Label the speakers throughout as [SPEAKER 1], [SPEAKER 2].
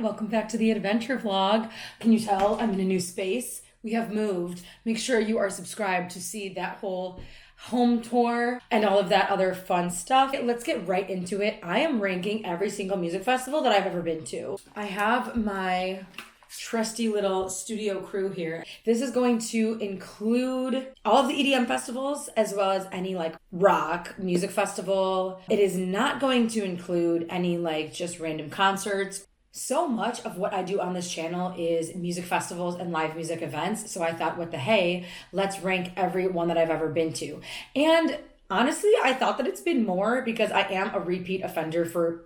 [SPEAKER 1] welcome back to the adventure vlog. Can you tell I'm in a new space? We have moved. Make sure you are subscribed to see that whole home tour and all of that other fun stuff. Let's get right into it. I am ranking every single music festival that I've ever been to. I have my trusty little studio crew here. This is going to include all of the EDM festivals as well as any like rock music festival. It is not going to include any like just random concerts. So much of what I do on this channel is music festivals and live music events. So I thought, what the hey, let's rank every one that I've ever been to. And honestly, I thought that it's been more because I am a repeat offender for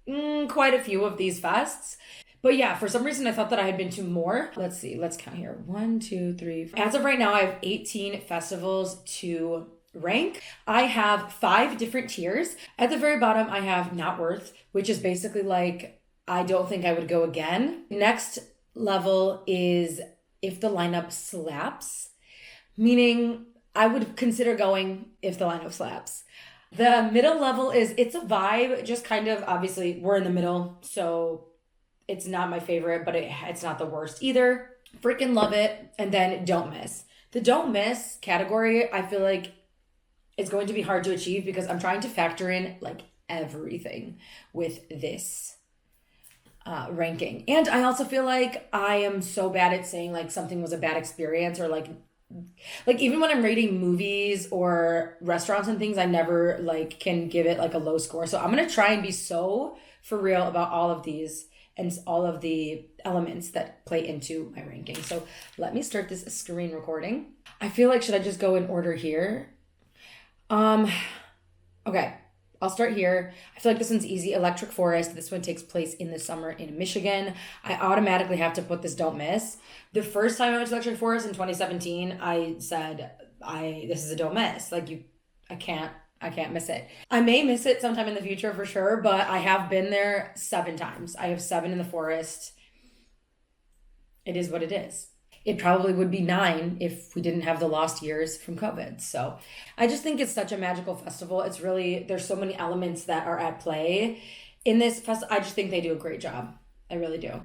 [SPEAKER 1] quite a few of these fests. But yeah, for some reason, I thought that I had been to more. Let's see, let's count here. 1, 2, 3. As of right now, I have 18 festivals to rank. I have 5 different tiers. At the very bottom, I have not worth, which is basically like, I don't think I would go again. Next level is if the lineup slaps, meaning I would consider going if the lineup slaps. The middle level is it's a vibe, just kind of, obviously we're in the middle, so it's not my favorite, but it's not the worst either. Freaking love it. And then don't miss. The don't miss category, I feel like is going to be hard to achieve because I'm trying to factor in like everything with this ranking. And I also feel like I am so bad at saying like something was a bad experience or like even when I'm rating movies or restaurants and things, I never like can give it like a low score. So I'm going to try and be so for real about all of these and all of the elements that play into my ranking. So let me start this screen recording. I feel like, should I just go in order here? Okay. I'll start here. I feel like this one's easy. Electric Forest. This one takes place in the summer in Michigan. I automatically have to put this don't miss. The first time I went to Electric Forest in 2017, I said, this is a don't miss. Like I can't miss it. I may miss it sometime in the future for sure, but I have been there 7 times. I have 7 in the forest. It is what it is. It probably would be 9 if we didn't have the lost years from COVID. So I just think it's such a magical festival. It's really, there's so many elements that are at play in this festival. I just think they do a great job. I really do.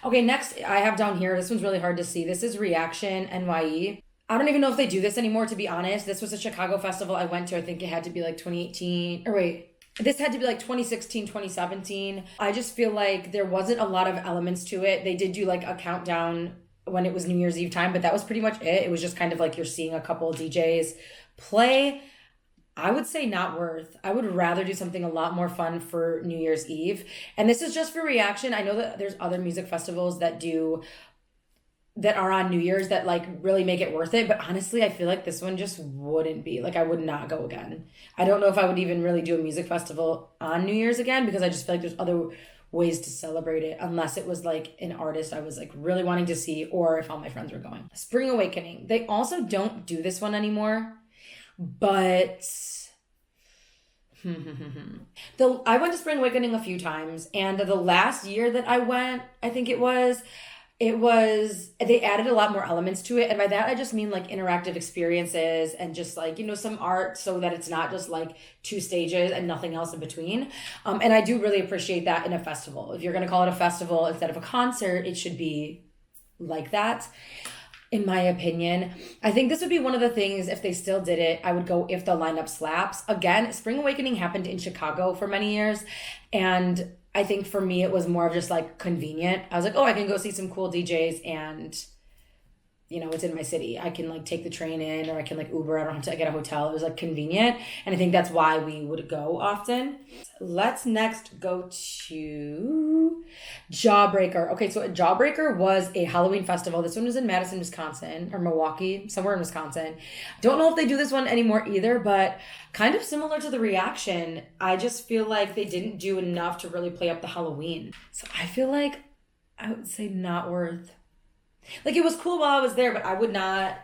[SPEAKER 1] Okay, next I have down here, this one's really hard to see. This is Reaction NYE. I don't even know if they do this anymore, to be honest. This was a Chicago festival I went to. I think it had to be like 2018, or wait. This had to be like 2016, 2017. I just feel like there wasn't a lot of elements to it. They did do like a countdown when it was New Year's Eve time, but that was pretty much it. It was just kind of like you're seeing a couple of DJs play. I would say not worth. I would rather do something a lot more fun for New Year's Eve. And this is just for Reaction. I know that there's other music festivals that are on New Year's that like really make it worth it. But honestly, I feel like this one just wouldn't be. Like I would not go again. I don't know if I would even really do a music festival on New Year's again because I just feel like there's other ways to celebrate it unless it was like an artist I was like really wanting to see or if all my friends were going. Spring Awakening. They also don't do this one anymore, but I went to Spring Awakening a few times, and the last year that I went, I think it was they added a lot more elements to it. And by that, I just mean like interactive experiences and just like, some art so that it's not just like 2 stages and nothing else in between. And I do really appreciate that in a festival. If you're going to call it a festival instead of a concert, it should be like that. In my opinion, I think this would be one of the things, if they still did it, I would go if the lineup slaps. Again, Spring Awakening happened in Chicago for many years. And I think for me, it was more of just like convenient. I was like, oh, I can go see some cool DJs and, it's in my city. I can like take the train in or I can like Uber. I don't have to get a hotel. It was like convenient. And I think that's why we would go often. Let's next go to Jawbreaker. Okay, so Jawbreaker was a Halloween festival. This one was in Madison, Wisconsin, or Milwaukee, somewhere in Wisconsin. Don't know if they do this one anymore either, but kind of similar to the Reaction. I just feel like they didn't do enough to really play up the Halloween. So I feel like I would say not worth. Like it was cool while I was there, but I would not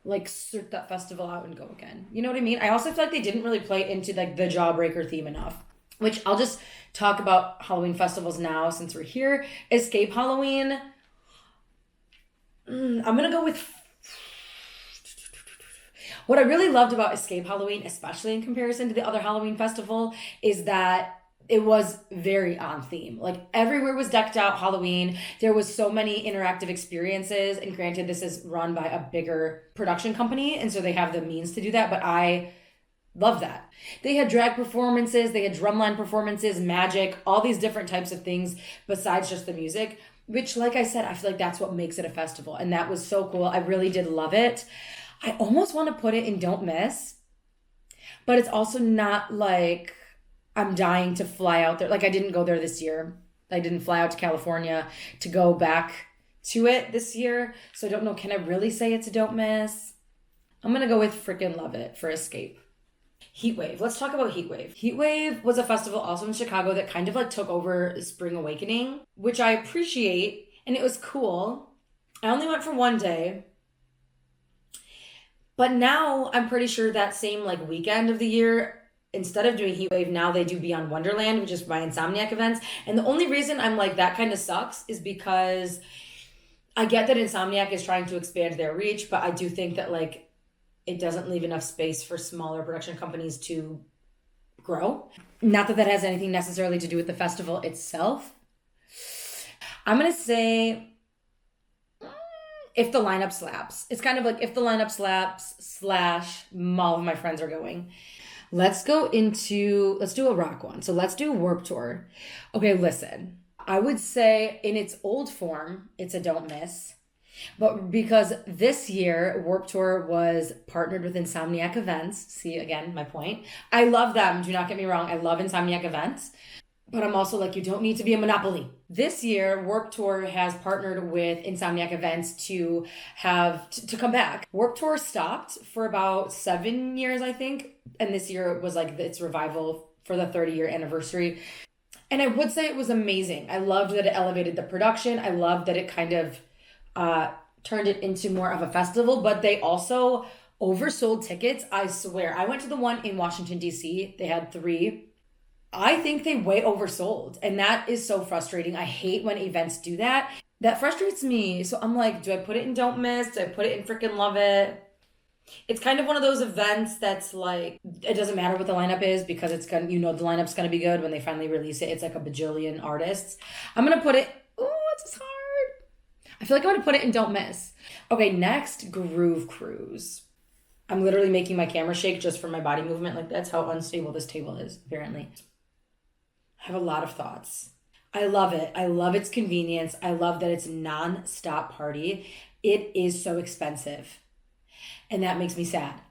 [SPEAKER 1] like search that festival out and go again. You know what I mean? I also feel like they didn't really play into like the Jawbreaker theme enough, which I'll just talk about Halloween festivals now since we're here. Escape Halloween. I'm going to go with what I really loved about Escape Halloween, especially in comparison to the other Halloween festival, is that it was very on theme. Like everywhere was decked out Halloween. There was so many interactive experiences. And granted, this is run by a bigger production company, and so they have the means to do that. But I love that. They had drag performances, they had drumline performances, magic, all these different types of things besides just the music, which, like I said, I feel like that's what makes it a festival. And that was so cool. I really did love it. I almost want to put it in Don't Miss, but it's also not like I'm dying to fly out there. Like I didn't go there this year. I didn't fly out to California to go back to it this year. So I don't know. Can I really say it's a don't miss? I'm going to go with freaking love it for Escape. Heatwave. Let's talk about Heatwave. Heatwave was a festival also in Chicago that kind of like took over Spring Awakening, which I appreciate. And it was cool. I only went for one day. But now I'm pretty sure that same like weekend of the year, instead of doing Heatwave, now they do Beyond Wonderland, which is my Insomniac events. And the only reason I'm like, that kind of sucks is because I get that Insomniac is trying to expand their reach, but I do think that like it doesn't leave enough space for smaller production companies to grow. Not that that has anything necessarily to do with the festival itself. I'm going to say if the lineup slaps. It's kind of like if the lineup slaps / all of my friends are going. Let's do a rock one. So let's do Warped Tour. Okay, listen. I would say in its old form, it's a don't miss. But because this year, Warped Tour was partnered with Insomniac Events. See, again, my point. I love them. Do not get me wrong. I love Insomniac Events. But I'm also like, you don't need to be a monopoly. This year, Warped Tour has partnered with Insomniac Events to come back. Warped Tour stopped for about 7 years, I think. And this year was like its revival for the 30-year anniversary. And I would say it was amazing. I loved that it elevated the production. I loved that it kind of turned it into more of a festival. But they also oversold tickets. I swear. I went to the one in Washington, D.C. They had 3. I think they way oversold. And that is so frustrating. I hate when events do that. That frustrates me. So I'm like, do I put it in don't miss? Do I put it in freaking love it? It's kind of one of those events that's like, it doesn't matter what the lineup is because it's gonna, the lineup's gonna be good when they finally release it. It's like a bajillion artists. I'm gonna put it, it's hard. I feel like I'm gonna put it in don't miss. Okay, next, Groove Cruise. I'm literally making my camera shake just for my body movement. Like that's how unstable this table is, apparently. I have a lot of thoughts. I love it. I love its convenience. I love that it's a non-stop party. It is so expensive. And that makes me sad.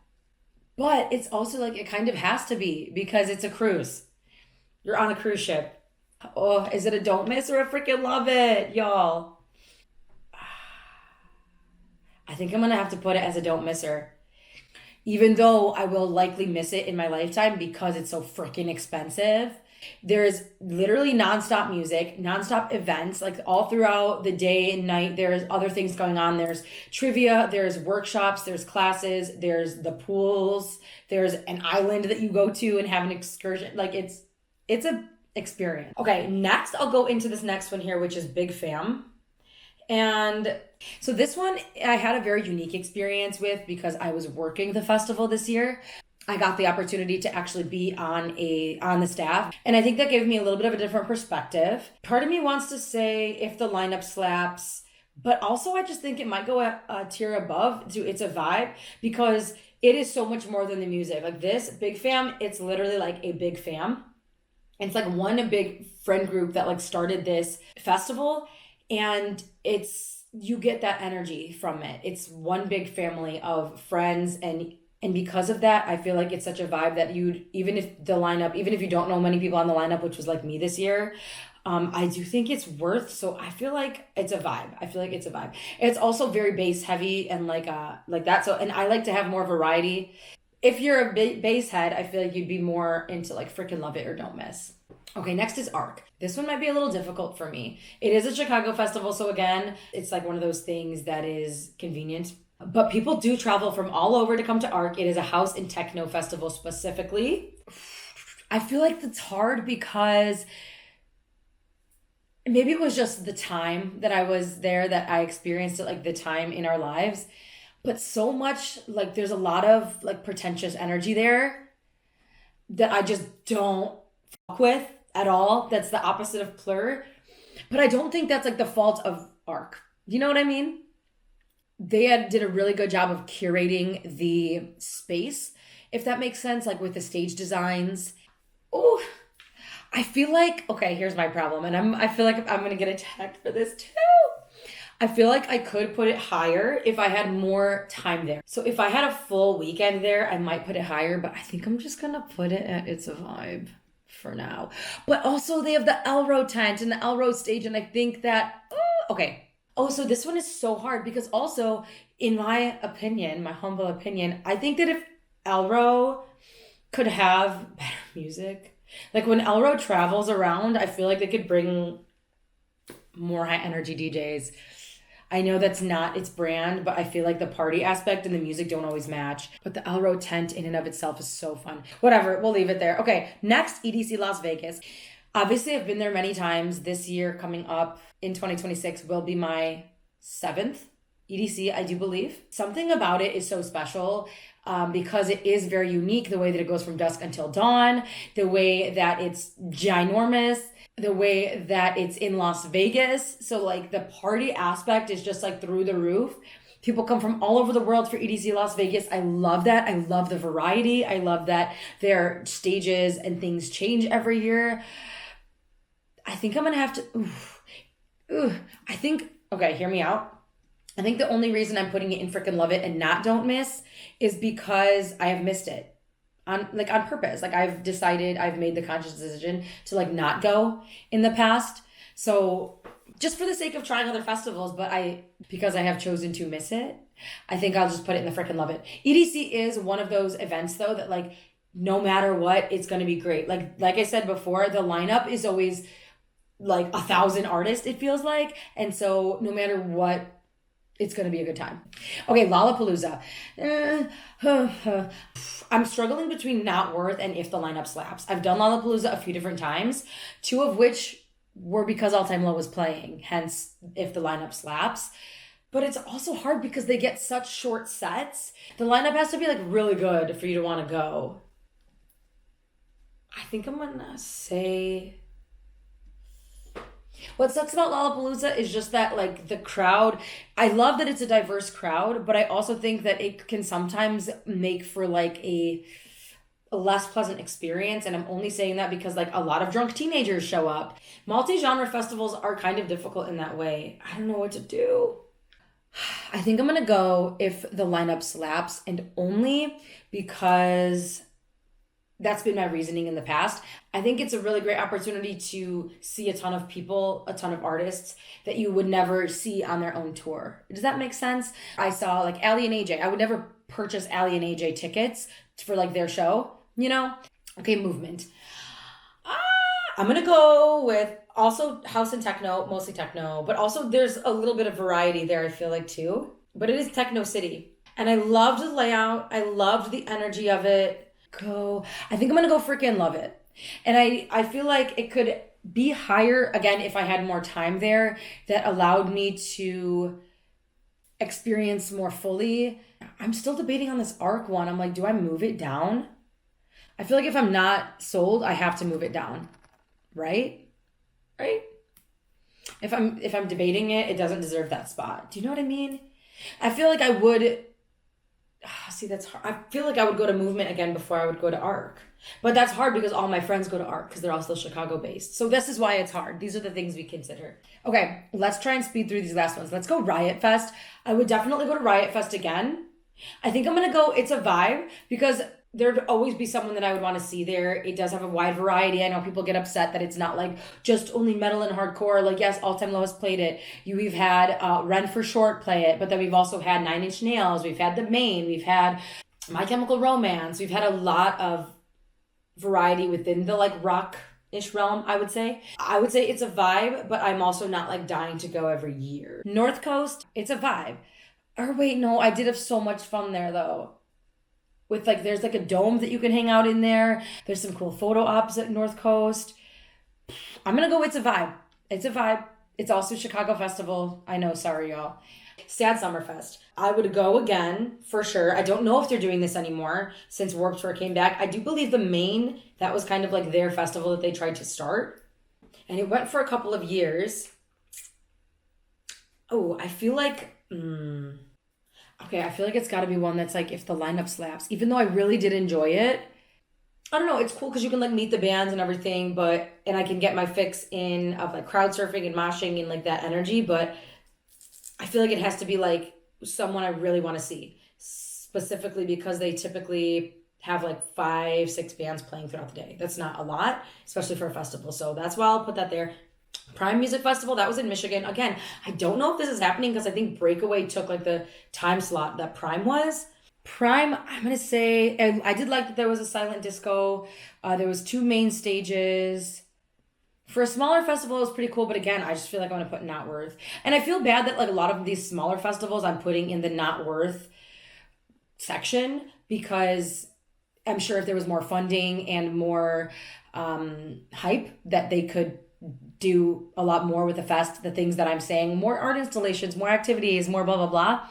[SPEAKER 1] But it's also like, it kind of has to be because it's a cruise. You're on a cruise ship. Oh, is it a don't miss or a freaking love it, y'all? I think I'm going to have to put it as a don't misser. Even though I will likely miss it in my lifetime because it's so freaking expensive. There's literally nonstop music, nonstop events, like all throughout the day and night. There's other things going on. There's trivia, there's workshops, there's classes, there's the pools, there's an island that you go to and have an excursion. Like it's a experience. Okay, next I'll go into this next one here, which is Big Fam. And so this one I had a very unique experience with because I was working the festival this year. I got the opportunity to actually be on the staff. And I think that gave me a little bit of a different perspective. Part of me wants to say if the lineup slaps, but also I just think it might go a tier above to It's a Vibe because it is so much more than the music. Like this Big Fam, it's literally like a big fam. It's like one big friend group that like started this festival and you get that energy from it. It's one big family of friends and because of that, I feel like it's such a vibe that even if you don't know many people on the lineup, which was like me this year, I do think it's worth, so I feel like it's a vibe. I feel like it's a vibe. It's also very bass heavy and like that. So, and I like to have more variety. If you're a bass head, I feel like you'd be more into like freaking love it or don't miss. Okay, next is ARC. This one might be a little difficult for me. It is a Chicago festival, so again, it's like one of those things that is convenient. But people do travel from all over to come to ARC. It is a house and techno festival specifically. I feel like that's hard because maybe it was just the time that I was there that I experienced it, like the time in our lives. But so much, like there's a lot of like pretentious energy there that I just don't fuck with. at all. That's the opposite of plur. But I don't think that's like the fault of ARC. You know what I mean? They did a really good job of curating the space, if that makes sense, like with the stage designs. Oh, I feel like, okay, here's my problem. And I feel like I'm going to get attacked for this too. I feel like I could put it higher if I had more time there. So if I had a full weekend there, I might put it higher, but I think I'm just going to put it at It's a Vibe for now. But also they have the LCruu tent and the LCruu stage, and I think that, okay. Oh, so this one is so hard because also, in my opinion, my humble opinion, I think that if LCruu could have better music, like when LCruu travels around, I feel like they could bring more high energy DJs. I know that's not its brand, but I feel like the party aspect and the music don't always match. But the LCruu tent in and of itself is so fun. Whatever, we'll leave it there. Okay, next, EDC Las Vegas. Obviously, I've been there many times. This year coming up in 2026 will be my 7th EDC, I do believe. Something about it is so special because it is very unique, the way that it goes from dusk until dawn, the way that it's ginormous, the way that it's in Las Vegas. So like the party aspect is just like through the roof. People come from all over the world for EDC Las Vegas. I love that. I love the variety. I love that their stages and things change every year. I think I'm going to have to... I think... Okay, hear me out. I think the only reason I'm putting it in Frickin' Love It and not Don't Miss is because I have missed it. On purpose. Like I've made the conscious decision to like not go in the past. So just for the sake of trying other festivals, because I have chosen to miss it, I think I'll just put it in the Frickin' Love It. EDC is one of those events though that like no matter what, it's going to be great. Like I said before, the lineup is always like 1,000 artists, it feels like. And so no matter what, it's going to be a good time. Okay, Lollapalooza. I'm struggling between Not Worth and If the Lineup Slaps. I've done Lollapalooza a few different times, 2 of which were because All Time Low was playing, hence If the Lineup Slaps. But it's also hard because they get such short sets. The lineup has to be like really good for you to want to go. I think I'm going to say... What sucks about Lollapalooza is just that like the crowd, I love that it's a diverse crowd, but I also think that it can sometimes make for like a less pleasant experience. And I'm only saying that because like a lot of drunk teenagers show up. Multi-genre festivals are kind of difficult in that way. I don't know what to do. I think I'm going to go If the Lineup Slaps, and only because that's been my reasoning in the past. I think it's a really great opportunity to see a ton of people, a ton of artists that you would never see on their own tour. Does that make sense? I saw like Ali and AJ. I would never purchase Ali and AJ tickets for like their show, you know? Okay, Movement. I'm going to go with also house and techno, mostly techno, but also there's a little bit of variety there, I feel like too. But it is Techno City. And I loved the layout. I loved the energy of it. I think I'm gonna go Frickin' Love It. And I feel like it could be higher again if I had more time there that allowed me to experience more fully. I'm still debating on this ARC one. I'm like, do I move it down? I feel like if I'm not sold, I have to move it down. Right? If I'm debating it, it doesn't deserve that spot. Do you know what I mean? I feel like I would... See, that's hard. I feel like I would go to Movement again before I would go to ARC. But that's hard because all my friends go to ARC because they're all still Chicago-based. So this is why it's hard. These are the things we consider. Okay, let's try and speed through these last ones. Let's go Riot Fest. I would definitely go to Riot Fest again. I think I'm going to go It's a Vibe because there'd always be someone that I would want to see there. It does have a wide variety. I know people get upset that it's not like just only metal and hardcore. Like, yes, All Time Low has played it. We've had Ren for Short play it, but then we've also had Nine Inch Nails. We've had The Maine. We've had My Chemical Romance. We've had a lot of variety within the like rock-ish realm, I would say. I would say It's a Vibe, but I'm also not like dying to go every year. North Coast, It's a Vibe. Or wait, no, I did have so much fun there though. With like, there's like a dome that you can hang out in there. There's some cool photo ops at North Coast. I'm going to go It's a Vibe. It's a Vibe. It's also Chicago Festival. I know, sorry, y'all. Sad Summerfest. I would go again for sure. I don't know if they're doing this anymore since Warped Tour came back. I do believe the Maine, that was kind of like their festival that they tried to start. And it went for a couple of years. Oh, I feel like, okay, I feel like it's got to be one that's like if the lineup slaps. Even though I really did enjoy it, I don't know, it's cool because you can like meet the bands and everything, and I can get my fix in of like crowd surfing and moshing and like that energy, but I feel like it has to be like someone I really want to see, specifically because they typically have like 5-6 bands playing throughout the day. That's not a lot, especially for a festival. So that's why I'll put that there. Prime Music Festival, that was in Michigan. Again, I don't know if this is happening because I think Breakaway took like the time slot that Prime was. Prime, I'm going to say, and I did like that there was a silent disco. There was 2 main stages. For a smaller festival, it was pretty cool. But again, I just feel like I'm going to put Not Worth. And I feel bad that like a lot of these smaller festivals I'm putting in the Not Worth section because I'm sure if there was more funding and more hype that they could do a lot more with the fest, the things that I'm saying, more art installations, more activities, more blah, blah, blah.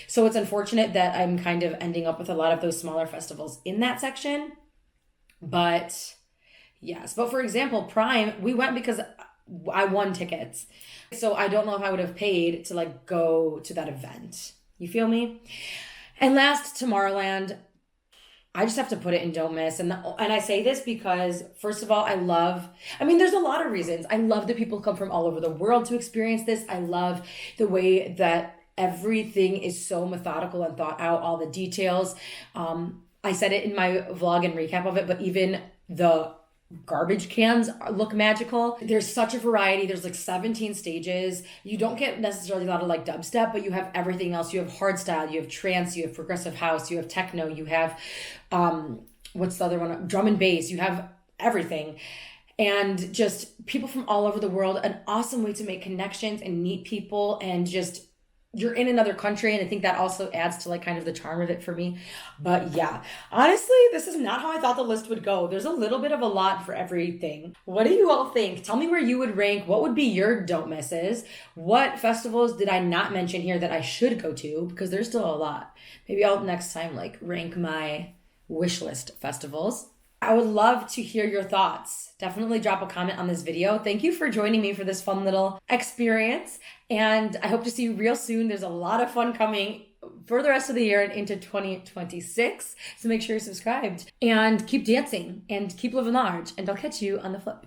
[SPEAKER 1] So it's unfortunate that I'm kind of ending up with a lot of those smaller festivals in that section. But yes, but for example, Prime, we went because I won tickets. So I don't know if I would have paid to like go to that event. You feel me? And last, Tomorrowland. I just have to put it in don't miss. And I say this because, first of all, there's a lot of reasons. I love that people come from all over the world to experience this. I love the way that everything is so methodical and thought out, all the details. I said it in my vlog and recap of it, but even the garbage cans look magical. There's such a variety. There's like 17 stages. You don't get necessarily a lot of like dubstep, but you have everything else. You have hardstyle, you have trance, you have progressive house, you have techno, you have what's the other one? Drum and bass. You have everything. And just people from all over the world, an awesome way to make connections and meet people, and just you're in another country, and I think that also adds to like kind of the charm of it for me. But yeah, honestly, this is not how I thought the list would go. There's a little bit of a lot for everything. What do you all think? Tell me where you would rank. What would be your don't misses? What festivals did I not mention here that I should go to? Because there's still a lot. Maybe I'll next time like rank my wish list festivals. I would love to hear your thoughts. Definitely drop a comment on this video. Thank you for joining me for this fun little experience. And I hope to see you real soon. There's a lot of fun coming for the rest of the year and into 2026. So make sure you're subscribed and keep dancing and keep living large. And I'll catch you on the flip.